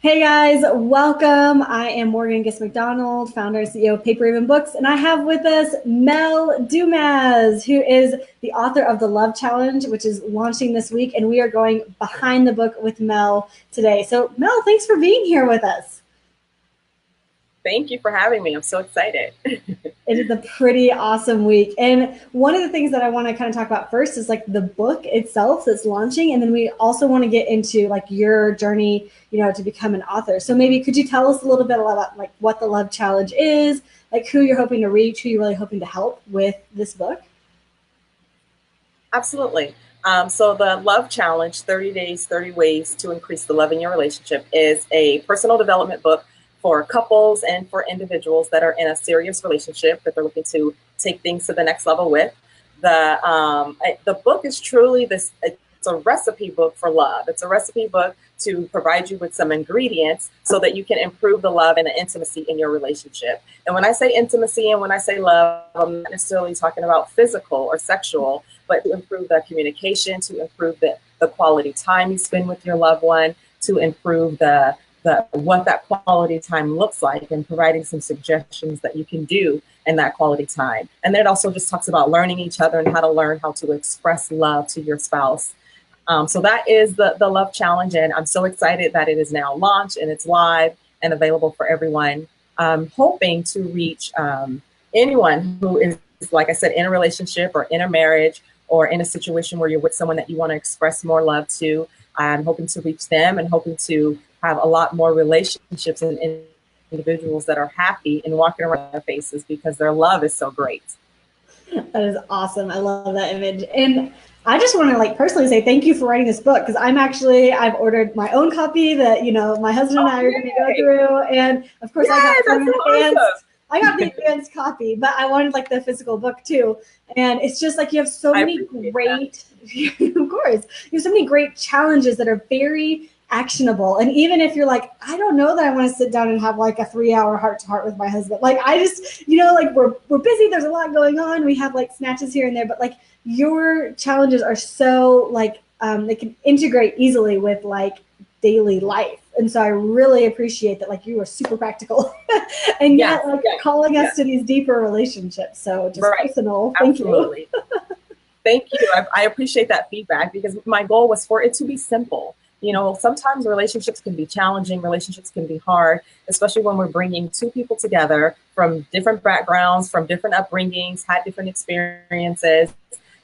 Hey guys, welcome. I am Morgan Giss McDonald, founder and CEO of Paper Raven Books, and I have with us Mel Dumas, who is the author of The Love Challenge, which is launching this week, and we are going behind the book with Mel today. So Mel, thanks for being here with us. Thank you for having me. I'm so excited. It is a pretty awesome week. And one of the things that I want to kind of talk about first is like the book itself that's launching. And then we also want to get into like your journey, to become an author. So maybe could you tell us a little bit about like what the Love Challenge is, like who you're hoping to reach, who you're really hoping to help with this book? Absolutely. So the Love Challenge, 30 Days, 30 Ways to Increase the Love in Your Relationship, is a personal development book for couples and for individuals that are in a serious relationship that they're looking to take things to the next level with. The book is truly this. It's a recipe book for love. It's a recipe book to provide you with some ingredients so that you can improve the love and the intimacy in your relationship. And when I say intimacy and when I say love, I'm not necessarily talking about physical or sexual, but to improve the communication, to improve the quality time you spend with your loved one, to improve the what that quality time looks like, and providing some suggestions that you can do in that quality time. And then it also just talks about learning each other and how to learn how to express love to your spouse. So that is the Love Challenge, and I'm so excited that it is now launched and it's live and available for everyone. I'm hoping to reach anyone who is, like I said, in a relationship or in a marriage or in a situation where you're with someone that you want to express more love to. I'm hoping to reach them and hoping to have a lot more relationships and individuals that are happy and walking around their faces because their love is so great. That is awesome. I love that image. And I just want to like personally say thank you for writing this book because I've ordered my own copy that, my husband and I are going to go through. And of course I got the advanced copy, but I wanted like the physical book too. And it's just like you have so many great, of course, you have so many great challenges that are very actionable. And even if you're like, I don't know that I want to sit down and have like a 3-hour heart to heart with my husband. Like I just, like we're busy. There's a lot going on. We have like snatches here and there, but like your challenges are so like, they can integrate easily with like daily life. And so I really appreciate that. Like you are super practical and yet calling us to these deeper relationships. So just personal. Thank you. Thank you. I appreciate that feedback because my goal was for it to be simple. Sometimes relationships can be challenging, relationships can be hard, especially when we're bringing two people together from different backgrounds, from different upbringings, had different experiences.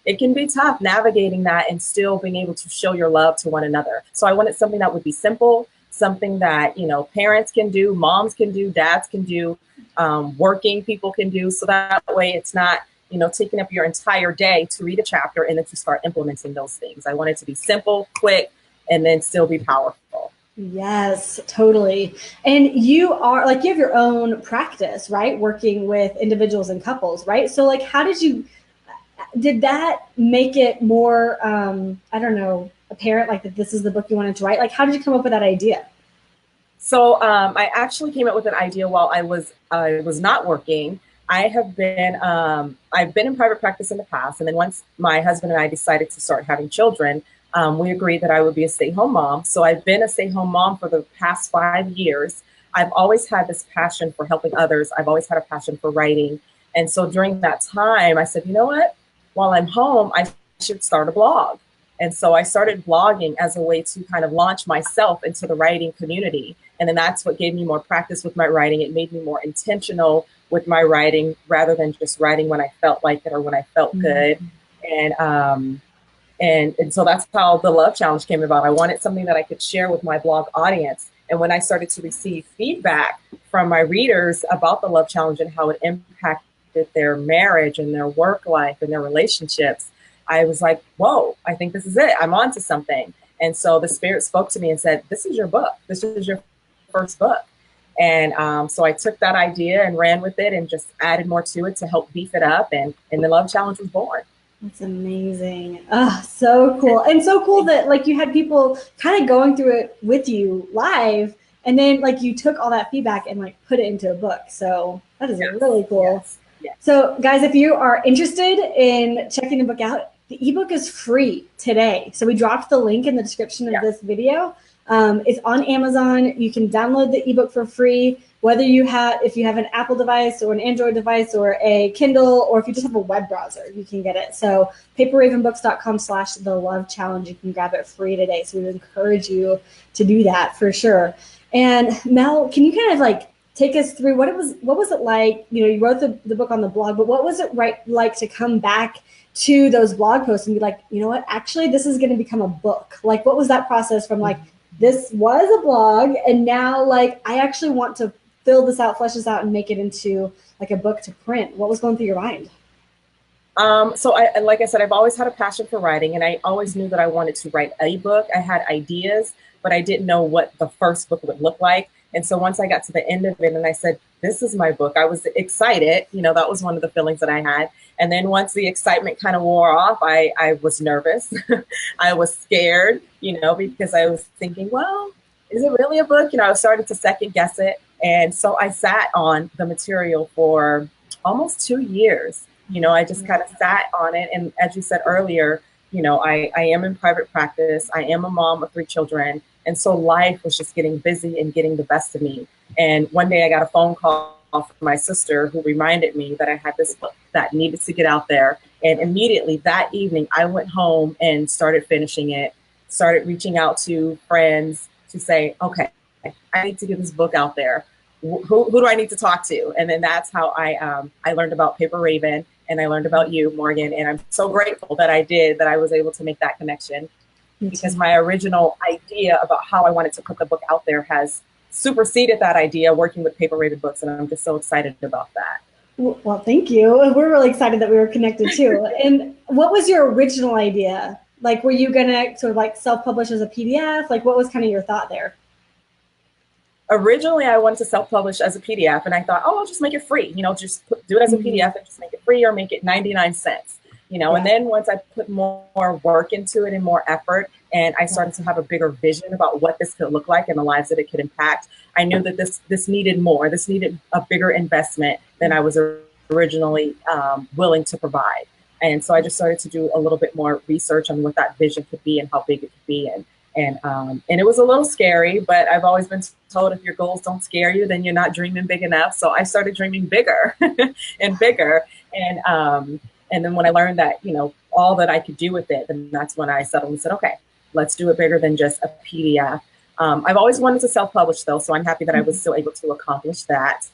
It can be tough navigating that and still being able to show your love to one another. So I wanted something that would be simple, something that, parents can do, moms can do, dads can do, working people can do. So that way it's not, taking up your entire day to read a chapter and then to start implementing those things. I want it to be simple, quick, and then still be powerful. Yes, totally. And you have your own practice, right? Working with individuals and couples, right? So like, did that make it more, apparent, like that this is the book you wanted to write? Like, how did you come up with that idea? So I actually came up with an idea while I was not working. I've been in private practice in the past. And then once my husband and I decided to start having children, we agreed that I would be a stay-home mom. So I've been a stay-home mom for the past 5 years. I've always had this passion for helping others. I've always had a passion for writing. And so during that time, I said, you know what? While I'm home, I should start a blog. And so I started blogging as a way to kind of launch myself into the writing community. And then that's what gave me more practice with my writing. It made me more intentional with my writing rather than just writing when I felt like it or when I felt good. And so that's how the Love Challenge came about. I wanted something that I could share with my blog audience. And when I started to receive feedback from my readers about the Love Challenge and how it impacted their marriage and their work life and their relationships, I was like, whoa, I think this is it. I'm onto something. And so the Spirit spoke to me and said, this is your book. This is your first book. And so I took that idea and ran with it and just added more to it to help beef it up. And the Love Challenge was born. That's amazing. Oh, so cool. And so cool that like you had people kind of going through it with you live, and then like you took all that feedback and like put it into a book. So that is really cool. Yes. So guys, if you are interested in checking the book out, the ebook is free today. So we dropped the link in the description of this video. It's on Amazon. You can download the ebook for free, whether if you have an Apple device or an Android device or a Kindle, or if you just have a web browser, you can get it. So paperravenbooks.com/the-love-challenge. You can grab it free today. So we would encourage you to do that for sure. And Mel, can you kind of like take us through what was it like? You know, you wrote the book on the blog, but what was it like to come back to those blog posts and be like, you know what, actually this is going to become a book? Like, what was that process from like, this was a blog and now like I actually want to fill this out, flesh this out, and make it into like a book to print? What was going through your mind? So like I said, I've always had a passion for writing, and I always knew that I wanted to write a book. I had ideas, but I didn't know what the first book would look like. And so once I got to the end of it and I said, this is my book, I was excited. You know, that was one of the feelings that I had. And then once the excitement kind of wore off, I was nervous. I was scared, you know, because I was thinking, well, is it really a book? You know, I was starting to second guess it. And so I sat on the material for almost 2 years. You know, I just kind of sat on it. And as you said earlier, you know, I am in private practice. I am a mom of 3 children. And so life was just getting busy and getting the best of me. And one day I got a phone call from my sister who reminded me that I had this book that needed to get out there. And immediately that evening, I went home and started finishing it, started reaching out to friends to say, okay, I need to get this book out there. Who do I need to talk to? And then that's how I learned about Paper Raven, and I learned about you, Morgan. And I'm so grateful that I was able to make that connection, because my original idea about how I wanted to put the book out there has superseded that idea working with Paper Raven Books. And I'm just so excited about that. Well, thank you. We're really excited that we were connected too. And what was your original idea? Like, were you going to sort of like self-publish as a PDF? Like, what was kind of your thought there? Originally, I wanted to self-publish as a PDF, and I thought, oh, I'll just make it free. You know, just do it as a PDF and just make it free, or make it 99 cents. You know, and then once I put more work into it and more effort, and I started to have a bigger vision about what this could look like and the lives that it could impact, I knew that this needed more. This needed a bigger investment than I was originally willing to provide. And so I just started to do a little bit more research on what that vision could be and how big it could be. And it was a little scary, but I've always been told if your goals don't scare you, then you're not dreaming big enough. So I started dreaming bigger and bigger. And then when I learned that, you know, all that I could do with it, then that's when I settled and said, okay, let's do it bigger than just a PDF. I've always wanted to self-publish though, so I'm happy that I was still able to accomplish that,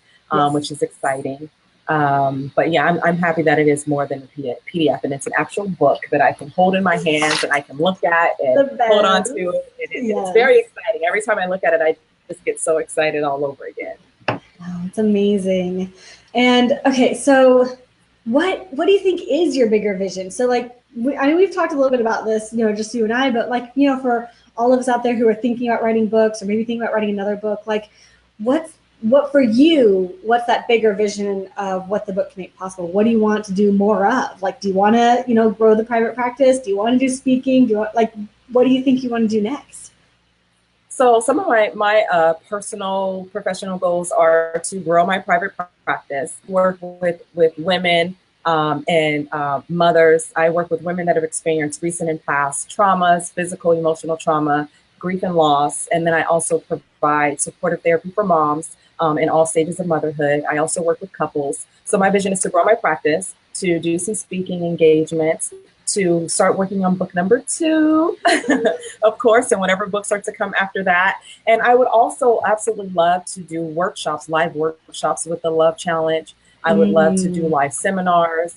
which is exciting. But yeah, I'm happy that it is more than a PDF, and it's an actual book that I can hold in my hands and I can look at and hold on to it. It's very exciting. Every time I look at it, I just get so excited all over again. Oh, it's amazing. And okay, so what do you think is your bigger vision? So like, I mean, we've talked a little bit about this, you know, just you and I, but like, you know, for all of us out there who are thinking about writing books or maybe thinking about writing another book, like what for you, what's that bigger vision of what the book can make possible? What do you want to do more of? Like, do you want to, you know, grow the private practice? Do you want to do speaking? What do you think you want to do next? So some of my personal professional goals are to grow my private practice, work with women and mothers. I work with women that have experienced recent and past traumas, physical, emotional trauma, grief and loss. And then I also provide supportive therapy for moms in all stages of motherhood. I also work with couples. So my vision is to grow my practice, to do some speaking engagements, to start working on book number 2, of course, and whatever books are to come after that. And I would also absolutely love to do workshops, live workshops with the Love Challenge. I would love to do live seminars,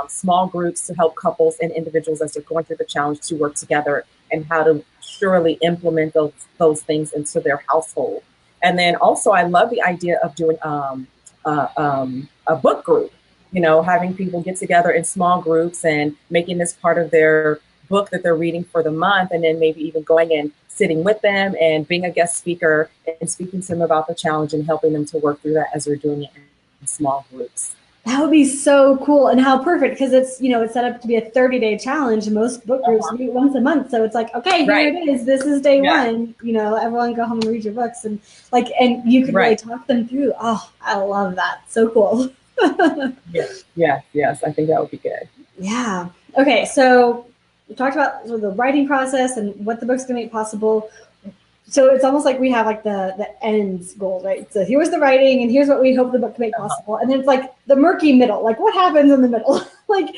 small groups to help couples and individuals as they're going through the challenge to work together and how to surely implement those things into their household. And then also I love the idea of doing a book group. You know, having people get together in small groups and making this part of their book that they're reading for the month, and then maybe even going and sitting with them and being a guest speaker and speaking to them about the challenge and helping them to work through that as they're doing it in small groups. That would be so cool, and how perfect, because it's, you know, it's set up to be a 30-day challenge. Most book groups meet once a month, so it's like, okay, here it is. This is day one. You know, everyone go home and read your books, and like, and you could really talk them through. Oh, I love that. So cool. Yes. I think that would be good. Yeah. Okay. So we talked about sort of the writing process and what the book's going to make possible. so it's almost like we have like the ends goal, right? So here's the writing and here's what we hope the book can make possible. And then it's like the murky middle, like what happens in the middle? like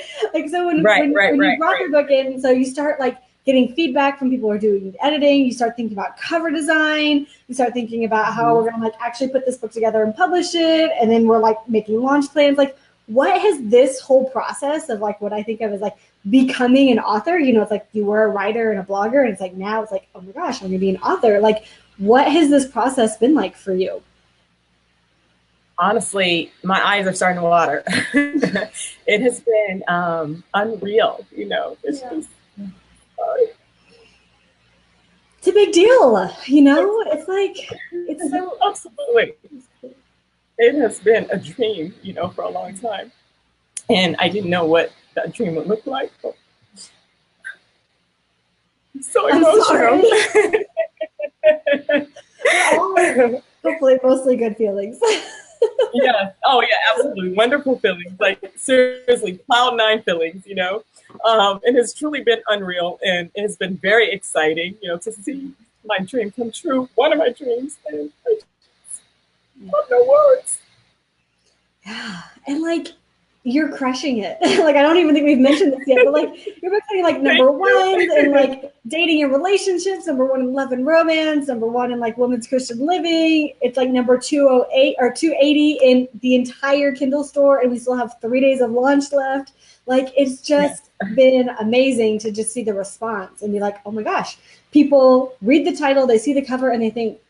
so when you brought the book in, so you start like getting feedback from people who are doing editing, you start thinking about cover design, you start thinking about how we're gonna like actually put this book together and publish it, and then we're like making launch plans. Like what has this whole process of like what I think of as like becoming an author, you know, it's like you were a writer and a blogger, and it's like now it's like, oh my gosh, I'm gonna be an author. Like what has this process been like for you? Honestly, my eyes are starting to water. It has been unreal, you know. It's just it's a big deal, you know. It's like it's so absolutely. It has been a dream, you know, for a long time, and I didn't know what that dream would look like. So emotional. Hopefully, mostly good feelings. Yeah. Oh, yeah. Absolutely. Wonderful feelings. Like seriously, cloud 9 feelings. You know, and it's truly been unreal, and it has been very exciting. You know, to see my dream come true. One of my dreams, and I just have no words. Yeah, and like you're crushing it. Like I don't even think we've mentioned this yet, but like you're becoming like number ones in like dating and relationships, number one in love and romance, number one in like women's Christian living. It's like number 208 or 280 in the entire Kindle store, and we still have 3 days of launch left. Like it's just been amazing to just see the response and be like, oh my gosh, people read the title, they see the cover, and they think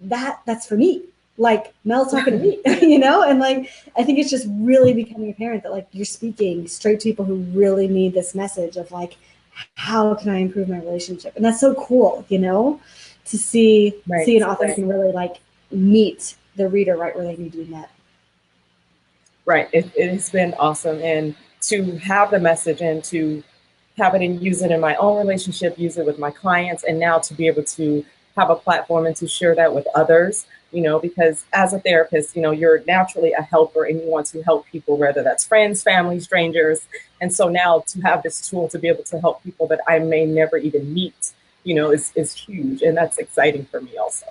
that's for me. Like Mel's talking to me, you know? And like, I think it's just really becoming apparent that like you're speaking straight to people who really need this message of like, how can I improve my relationship? And that's so cool, you know, to see an author who can really like meet the reader right where they need to be met. Right. It has been awesome. And to have the message and to have it and use it in my own relationship, use it with my clients, and now to be able to have a platform and to share that with others, you know, because as a therapist, you know, you're naturally a helper and you want to help people, whether that's friends, family, strangers. And so now to have this tool to be able to help people that I may never even meet, you know, is huge. And that's exciting for me also.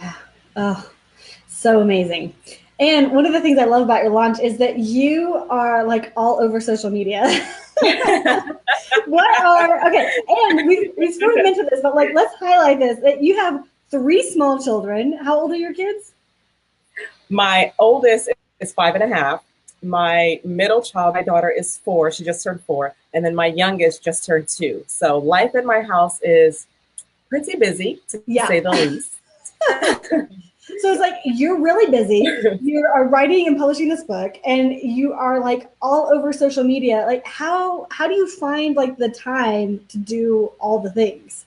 Yeah. Oh, so amazing. And one of the things I love about your launch is that you are like all over social media. Okay, and we sort of mentioned this, but like let's highlight this, that you have 3 small children. How old are your kids? My oldest is 5.5. My middle child, my daughter, is 4. She just turned 4. And then my youngest just turned 2. So life in my house is pretty busy, to say the least. So it's like you're really busy. You are writing and publishing this book, and you are like all over social media. Like how do you find like the time to do all the things?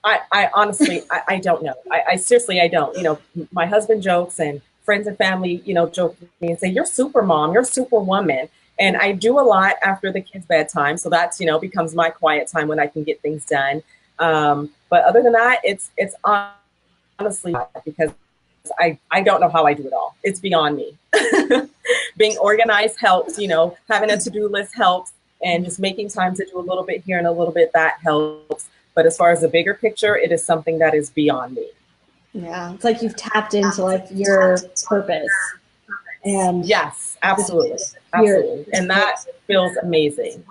I honestly, I don't know. I seriously, I don't. You know, my husband jokes and friends and family, you know, joke with me and say, you're super mom, you're super woman. And I do a lot after the kids' bedtime. So that's, you know, becomes my quiet time when I can get things done. But other than that, it's honestly because I don't know how I do it all. It's beyond me. Being organized helps, you know, having a to-do list helps, and just making time to do a little bit here and a little bit that helps. But as far as the bigger picture, it is something that is beyond me. Yeah, it's like you've tapped into like your purpose. And yes, absolutely. Absolutely. And that feels amazing.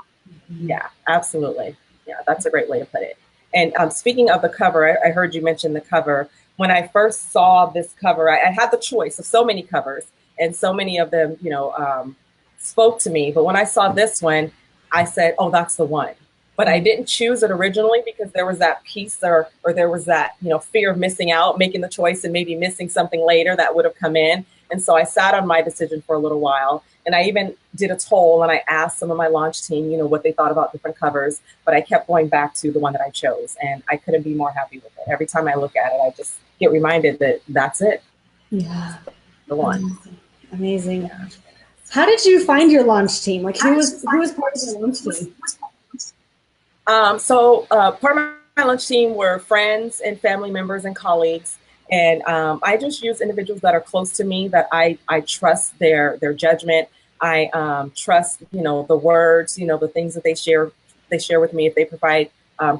Yeah, absolutely. Yeah, that's a great way to put it. And speaking of the cover, I heard you mention the cover. When I first saw this cover, I had the choice of so many covers, and so many of them, you know, spoke to me. But when I saw this one, I said, oh, that's the one. But I didn't choose it originally because there was that piece or there was that, you know, fear of missing out, making the choice and maybe missing something later that would have come in. And so I sat on my decision for a little while. And I even did a poll and I asked some of my launch team, you know, what they thought about different covers. But I kept going back to the one that I chose. And I couldn't be more happy with it. Every time I look at it, I just get reminded that that's it. Yeah. The one. Amazing. Yeah. How did you find your launch team? Like who was part of the launch team? So part of my launch team were friends and family members and colleagues. And I just use individuals that are close to me, that I trust their judgment. I trust, you know, the words, you know, the things that they share with me. If they provide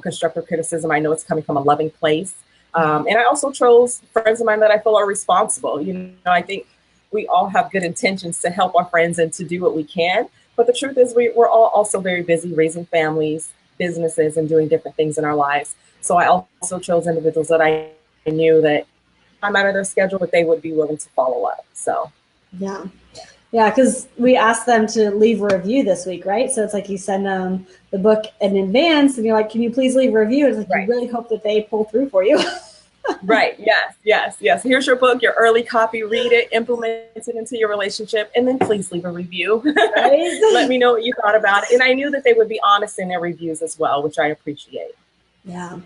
constructive criticism, I know it's coming from a loving place. And I also chose friends of mine that I feel are responsible. You know, I think we all have good intentions to help our friends and to do what we can. But the truth is we're all also very busy raising families, businesses, and doing different things in our lives. So I also chose individuals that I knew that I'm out of their schedule, but they would be willing to follow up. So yeah. Yeah, because we asked them to leave a review this week, right? So it's like you send them the book in advance and you're like, can you please leave a review? It's like you really hope that they pull through for you. Right. Yes, yes, yes. Here's your book, your early copy, read it, implement it into your relationship, and then please leave a review. Right? Let me know what you thought about it. And I knew that they would be honest in their reviews as well, which I appreciate. Yeah.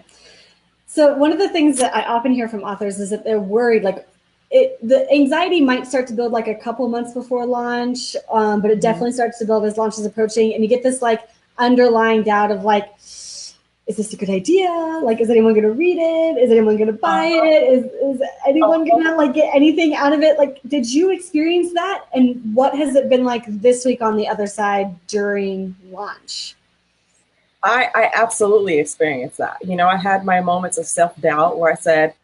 So one of the things that I often hear from authors is that they're worried, like the anxiety might start to build like a couple months before launch, but it definitely starts to build as launch is approaching. And you get this like underlying doubt of like, is this a good idea? Like, is anyone going to read it? Is anyone going to buy it? Is anyone going to like get anything out of it? Like, did you experience that? And what has it been like this week on the other side during launch? I absolutely experienced that. You know, I had my moments of self-doubt where I said,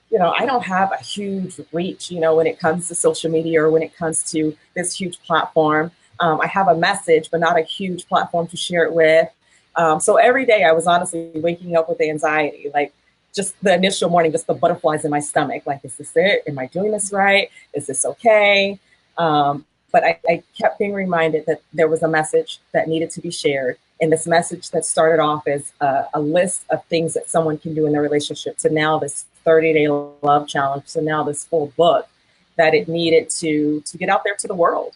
you know, I don't have a huge reach, you know, when it comes to social media or when it comes to this huge platform. I have a message, but not a huge platform to share it with. So every day I was honestly waking up with anxiety, like just the initial morning, just the butterflies in my stomach. Like, is this it? Am I doing this right? Is this okay? But I kept being reminded that there was a message that needed to be shared. And this message that started off as a list of things that someone can do in their relationship to now this 30-day love challenge, to now this full book, that it needed to get out there to the world,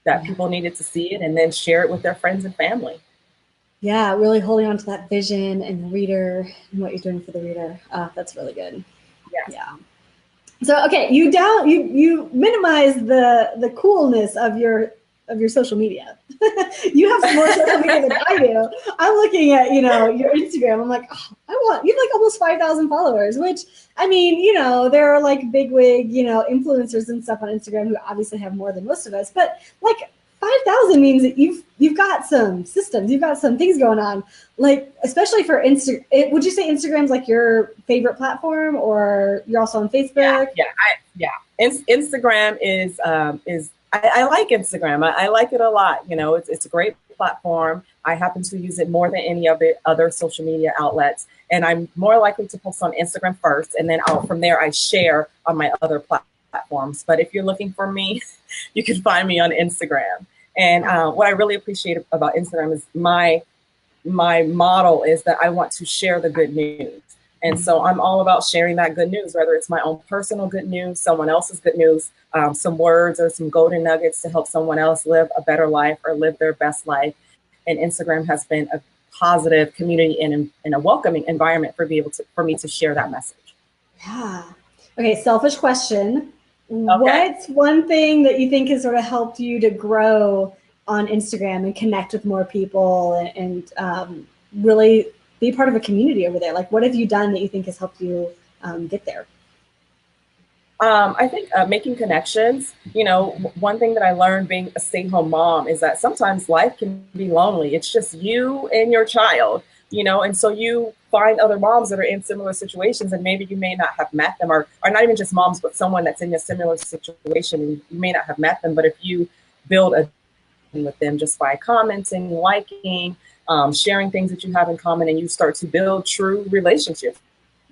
that people needed to see it and then share it with their friends and family. Yeah, really holding on to that vision and the reader and what you're doing for the reader. That's really good. Yeah. So okay, you minimize the coolness of your social media. You have more social media than I do. I'm looking at your Instagram. I'm like, oh, you have like almost 5,000 followers, which I mean, there are like bigwig influencers and stuff on Instagram who obviously have more than most of us, but like 5,000 means that you've got some systems, you've got some things going on. Like, especially for Instagram, would you say Instagram's like your favorite platform, or you're also on Facebook? Instagram is I like Instagram. I like it a lot. You know, it's a great platform. I happen to use it more than any of the other social media outlets, and I'm more likely to post on Instagram first, and then from there I share on my other platforms. But if you're looking for me, you can find me on Instagram. And what I really appreciate about Instagram is my model is that I want to share the good news. And so I'm all about sharing that good news, whether it's my own personal good news, someone else's good news, some words or some golden nuggets to help someone else live a better life or live their best life. And Instagram has been a positive community and a welcoming environment for me to share that message. Yeah. Okay, selfish question. Okay. What's one thing that you think has sort of helped you to grow on Instagram and connect with more people and really be part of a community over there? Like, what have you done that you think has helped you get there? I think making connections. You know, one thing that I learned being a stay-at-home mom is that sometimes life can be lonely. It's just you and your child, and so you find other moms that are in similar situations, and maybe you may not have met them, or not even just moms, but someone that's in a similar situation, and you may not have met them, but if you build a with them just by commenting, liking, sharing things that you have in common, and you start to build true relationships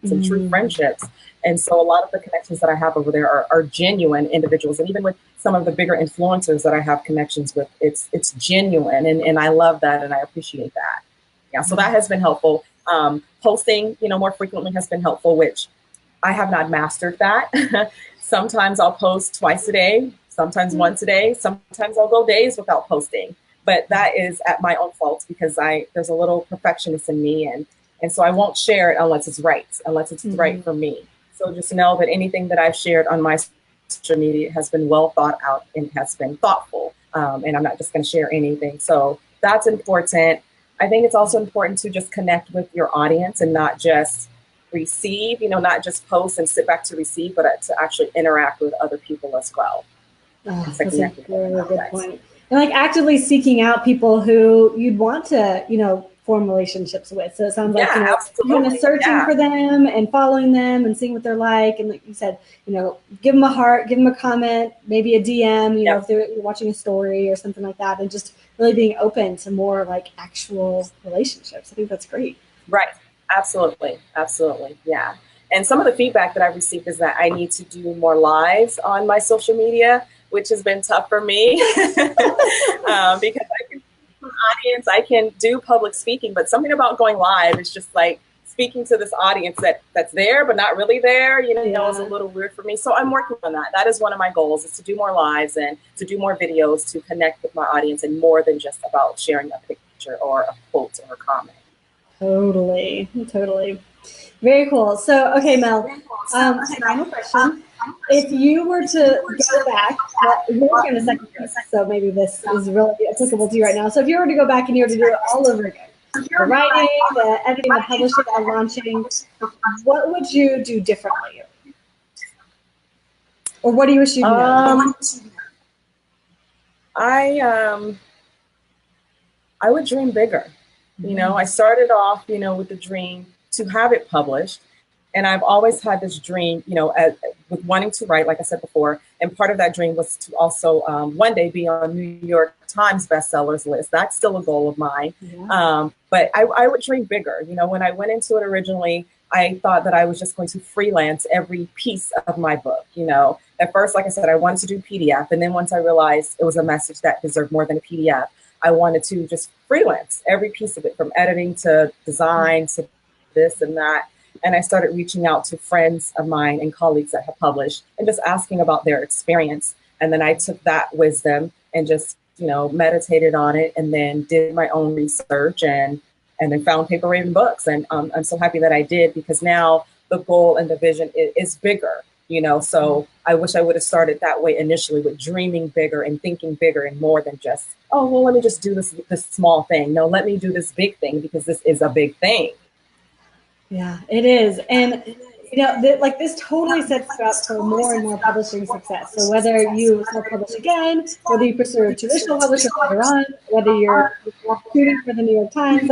and true friendships. And so a lot of the connections that I have over there are genuine individuals. And even with some of the bigger influencers that I have connections with, it's genuine. And I love that, and I appreciate that. Yeah, so that has been helpful. Posting, more frequently has been helpful, which I have not mastered that. Sometimes I'll post twice a day, sometimes once a day, sometimes I'll go days without posting. But that is at my own fault because there's a little perfectionist in me, and so I won't share it unless it's right for me. So just know that anything that I've shared on my social media has been well thought out and has been thoughtful. And I'm not just going to share anything. So that's important. I think it's also important to just connect with your audience and not just receive, not just post and sit back to receive, but to actually interact with other people as well. That's a really good point. And like actively seeking out people who you'd want to, form relationships with. So it sounds like, Yeah, you're kind of absolutely. searching Yeah. for them and following them and seeing what they're like. And like you said, give them a heart, give them a comment, maybe a DM, Yep. if you're watching a story or something like that, and just really being open to more like actual relationships. I think that's great. Right. Absolutely. Absolutely. Yeah. And some of the feedback that I've received is that I need to do more lives on my social media, which has been tough for me because I can audience, I can do public speaking, but something about going live is just like speaking to this audience that's there but not really there, is a little weird for me. So I'm working on that. That is one of my goals, is to do more lives and to do more videos to connect with my audience, and more than just about sharing a picture or a quote or a comment. Totally. Very cool. So, okay, Mel, final question. If you were to go back, you're working on a second book, so maybe this is really applicable to you right now. So if you were to go back and you were to do it all over again, the writing, the editing, the publishing, the launching, what would you do differently? Or what do you wish you'd known? I would dream bigger. I started off, with the dream to have it published. And I've always had this dream, with wanting to write, like I said before. And part of that dream was to also one day be on New York Times bestsellers list. That's still a goal of mine. Yeah. But I would dream bigger. When I went into it originally, I thought that I was just going to freelance every piece of my book. At first, like I said, I wanted to do PDF. And then once I realized it was a message that deserved more than a PDF, I wanted to just freelance every piece of it, from editing to design to this and that. And I started reaching out to friends of mine and colleagues that have published and just asking about their experience. And then I took that wisdom and just, meditated on it, and then did my own research and then found paper written books. And I'm so happy that I did, because now the goal and the vision is bigger. So I wish I would have started that way initially, with dreaming bigger and thinking bigger and more than just, oh, well, let me just do this small thing. No, let me do this big thing, because this is a big thing. Yeah, it is. And, this totally sets you up for more and more publishing success. So whether you self-publish again, whether you pursue a traditional publisher later on, whether you're shooting for the New York Times,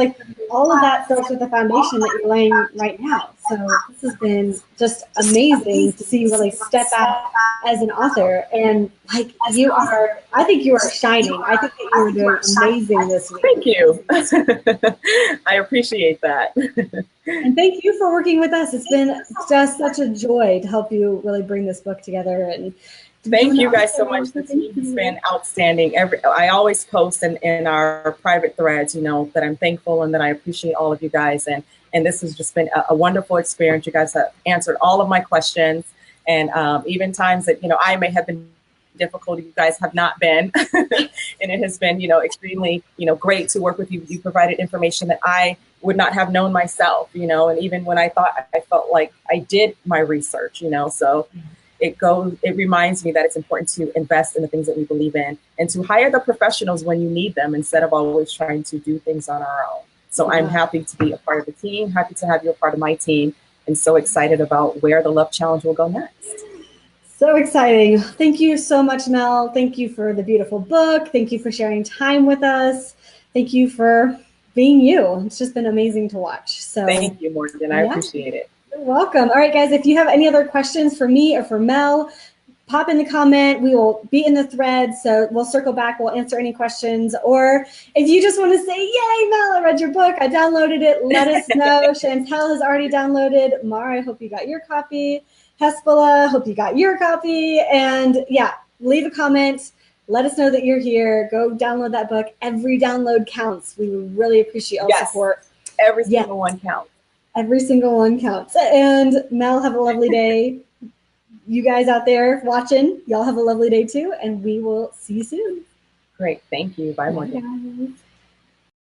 all of that starts with the foundation that you're laying right now. So this has been just amazing to see you really step out as an author. And I think you are shining. I think that you are doing amazing this week. Thank you. I appreciate that. And thank you for working with us. It's been just such a joy to help you really bring this book together. And thank you guys so much. The team has been outstanding. I always post in our private threads, that I'm thankful and that I appreciate all of you guys. And this has just been a wonderful experience. You guys have answered all of my questions. And even times that, I may have been difficult, you guys have not been. And it has been, extremely, great to work with you. You provided information that I would not have known myself, and even when I felt like I did my research, so it reminds me that it's important to invest in the things that we believe in, and to hire the professionals when you need them, instead of always trying to do things on our own. So I'm happy to be a part of the team, happy to have you a part of my team, and so excited about where the Love Challenge will go next. So exciting. Thank you so much, Mel. Thank you for the beautiful book. Thank you for sharing time with us. Thank you for being you. It's just been amazing to watch. So thank you, Morgan. I appreciate it. You're welcome. All right, guys, if you have any other questions for me or for Mel, pop in the comment. We will be in the thread, so we'll circle back. We'll answer any questions. Or if you just want to say, yay, Mel, I read your book, I downloaded it, let us know. Chantel has already downloaded. Mara, I hope you got your copy. Hespela, hope you got your copy. And yeah, leave a comment. Let us know that you're here. Go download that book. Every download counts. We would really appreciate all the support. Every single one counts. Every single one counts. And Mel, have a lovely day. You guys out there watching, y'all have a lovely day too. And we will see you soon. Great. Thank you. Bye, Morgan.